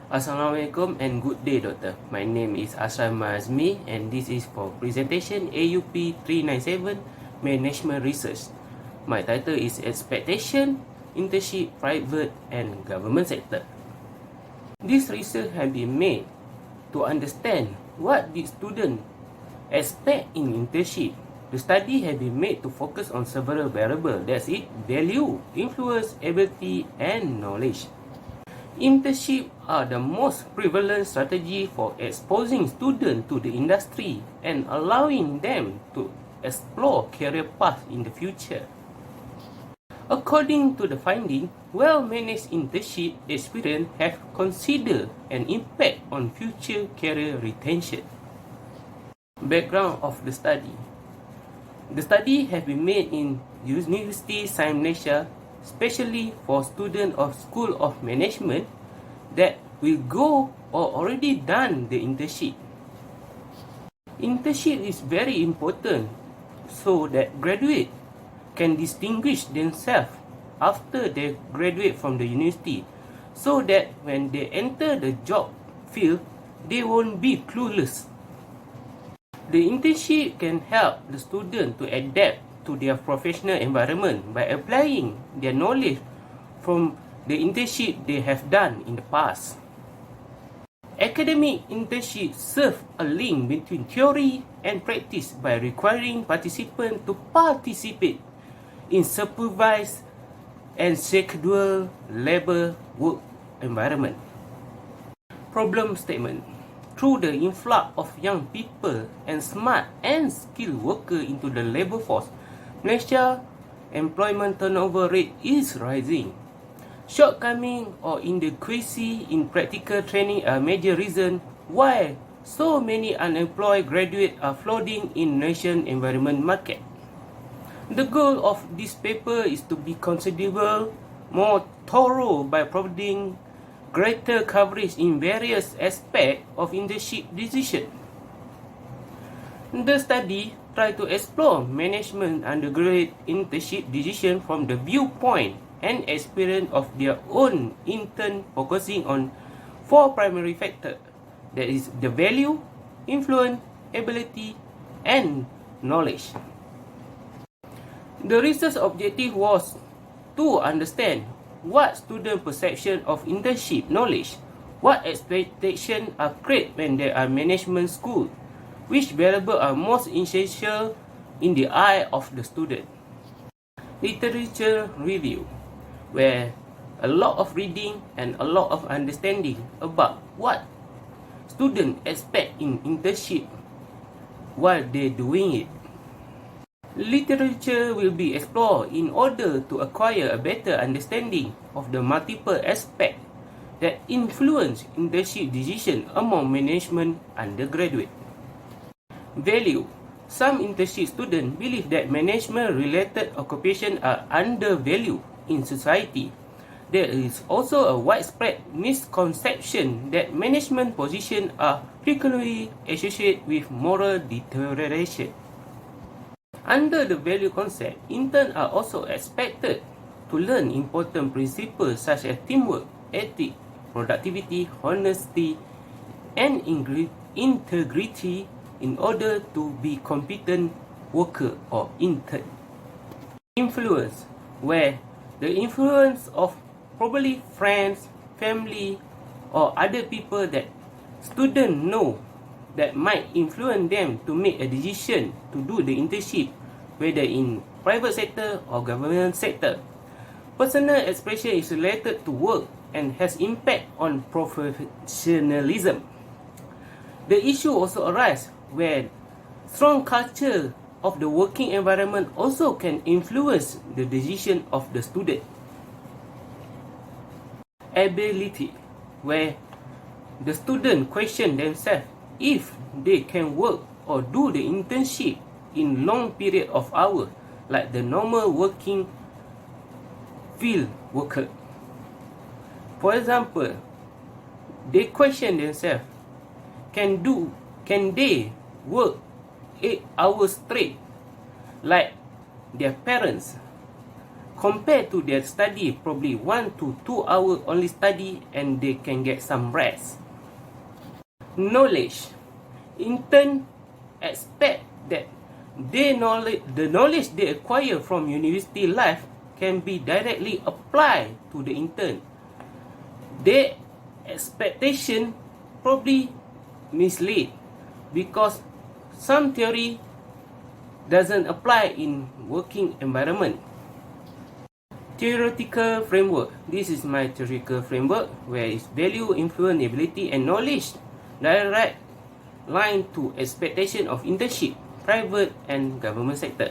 Assalamualaikum and good day, Doctor. My name is Asraaf Azmi and this is for presentation AUP397 Management Research. My title is Expectation, Internship, Private and Government Sector. This research has been made to understand what the student expect in internship. The study has been made to focus on several variables, that's it, value, influence, ability and knowledge. Internships are the most prevalent strategy for exposing students to the industry and allowing them to explore career paths in the future. According to the finding, well-managed internship experience have considered an impact on future career retention. Background of the study. The study has been made in University Science Malaysia, especially for students of School of Management that will go or already done the internship. Internship is very important so that graduates can distinguish themselves after they graduate from the university, so that when they enter the job field, they won't be clueless. The internship can help the student to adapt to their professional environment by applying their knowledge from the internship they have done in the past. Academic internship serve a link between theory and practice by requiring participants to participate in supervised and scheduled labor work environment. Problem statement. Through the influx of young people and smart and skilled workers into the labor force, Malaysia employment turnover rate is rising. Shortcoming or inadequacy in practical training are major reason why so many unemployed graduates are flooding in nation environment market. The goal of this paper is to be considerable more thorough by providing greater coverage in various aspects of internship decision. The study tried to explore management undergraduate internship decision from the viewpoint and experience of their own intern, focusing on 4 primary factors, that is the value, influence, ability and knowledge. The research objective was to understand what student perception of internship knowledge, what expectations are created when they are management school, which variables are most essential in the eye of the student. Literature review, where a lot of reading and a lot of understanding about what students expect in internship while they're doing it. Literature will be explored in order to acquire a better understanding of the multiple aspects that influence internship decision among management undergraduate. Value. Some internship students believe that management-related occupations are undervalued in society. There is also a widespread misconception that management positions are frequently associated with moral deterioration. Under the value concept, interns are also expected to learn important principles such as teamwork, ethics, productivity, honesty, and integrity in order to be competent worker or intern. Influence, where the influence of probably friends, family, or other people that students know that might influence them to make a decision to do the internship, whether in private sector or government sector. Personal expression is related to work and has impact on professionalism. The issue also arises where strong culture of the working environment also can influence the decision of the student. Ability, where the student question themselves if they can work or do the internship in long period of hours like the normal working field worker. For example, they question themselves, can they work 8 hours straight like their parents? compared to their study, probably 1 to 2 hours only study, and they can get some rest. Knowledge. Intern expect that the knowledge they acquire from university life can be directly applied to the intern. Their expectation probably mislead because some theory doesn't apply in working environment. Theoretical framework. This is my theoretical framework where is value, influence, ability, and knowledge direct line to expectation of internship, private and government sector.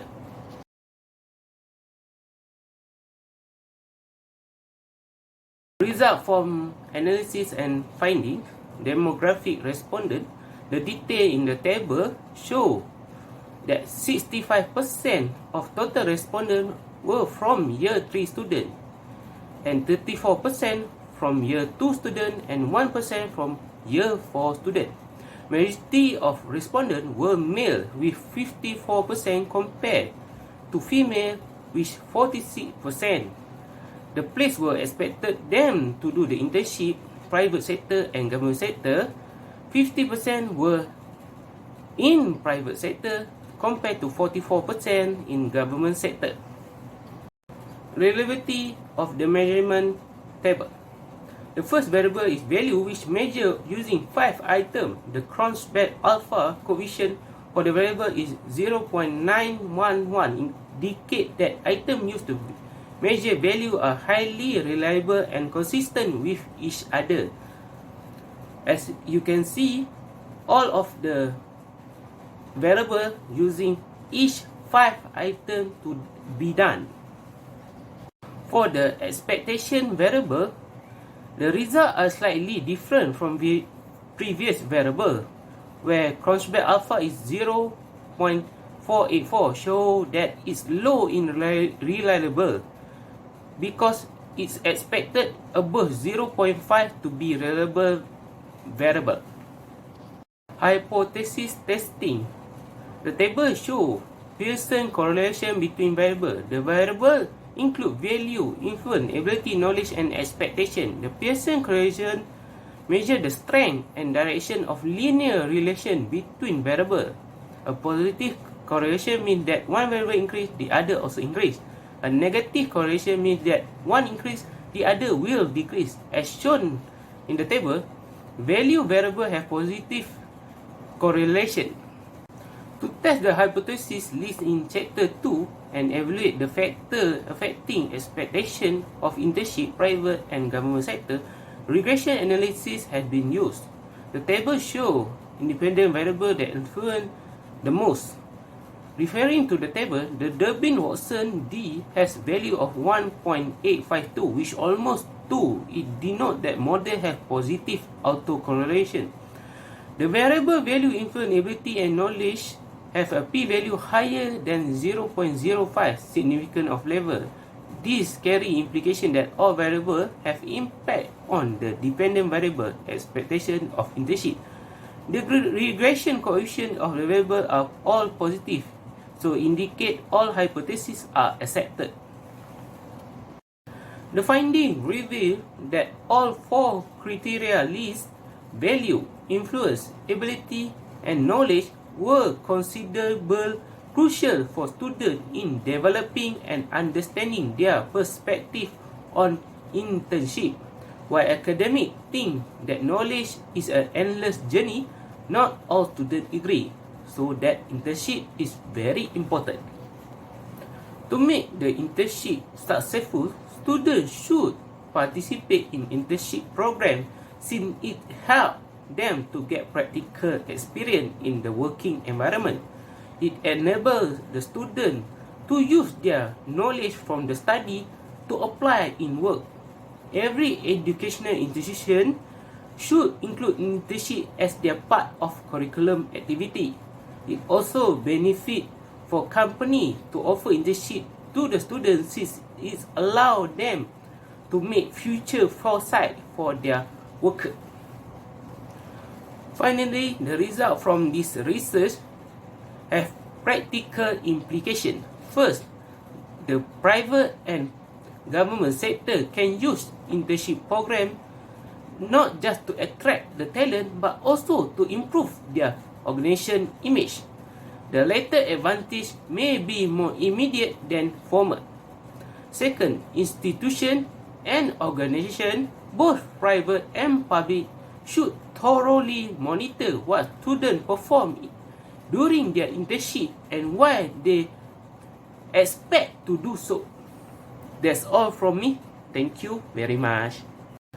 Result from analysis and finding, demographic respondent, the detail in the table show that 65% of total respondents were from year 3 student and 34% from year 2 student and 1% from year 4 student. Majority of respondents were male with 54% compared to female with 46%. The place were expected them to do the internship, private sector and government sector. 50% were in private sector compared to 44% in government sector. Relativity of the measurement table. The first variable is value, which measure using 5 items. The Cronbach alpha coefficient for the variable is 0.911, indicate that items used to measure value are highly reliable and consistent with each other. As you can see, all of the variable using each 5 items to be done. For the expectation variable, the results are slightly different from the previous variable, where Cronbach alpha is 0.484, show that it's low in reliable because it's expected above 0.5 to be reliable variable. Hypothesis testing. The table show Pearson correlation between variables. The variable include value, influence, ability, knowledge, and expectation. The Pearson correlation measure the strength and direction of linear relation between variables. A positive correlation means that one variable increase, the other also increase. A negative correlation means that one increase, the other will decrease. As shown in the table, value variable have positive correlation. To test the hypothesis list in chapter 2 and evaluate the factor affecting expectation of internship, private and government sector, regression analysis has been used. The table shows independent variables that influence the most. Referring to the table, the Durbin-Watson D has value of 1.852, which almost 2. It denotes that model has positive autocorrelation. The variable value, influence, ability and knowledge have a p-value higher than 0.05, significant of level. This carry implication that all variables have impact on the dependent variable expectation of internship. The regression coefficient of the variable are all positive, so indicate all hypotheses are accepted. The finding reveal that all 4 criteria list, value, influence, ability, and knowledge were considerable crucial for students in developing and understanding their perspective on internship. While academics think that knowledge is an endless journey, not all students agree, so that internship is very important. To make the internship successful, students should participate in internship program since it helps them to get practical experience in the working environment. It enables the student to use their knowledge from the study to apply in work. Every educational institution should include internship as their part of curriculum activity. It also benefit for company to offer internship to the students since it allows them to make future foresight for their worker. Finally, the result from this research have practical implication. First, the private and government sector can use internship program not just to attract the talent but also to improve their organization image. The latter advantage may be more immediate than former. Second, institution and organization, both private and public, should thoroughly monitor what students perform during their internship and why they expect to do so. That's all from me. Thank you very much.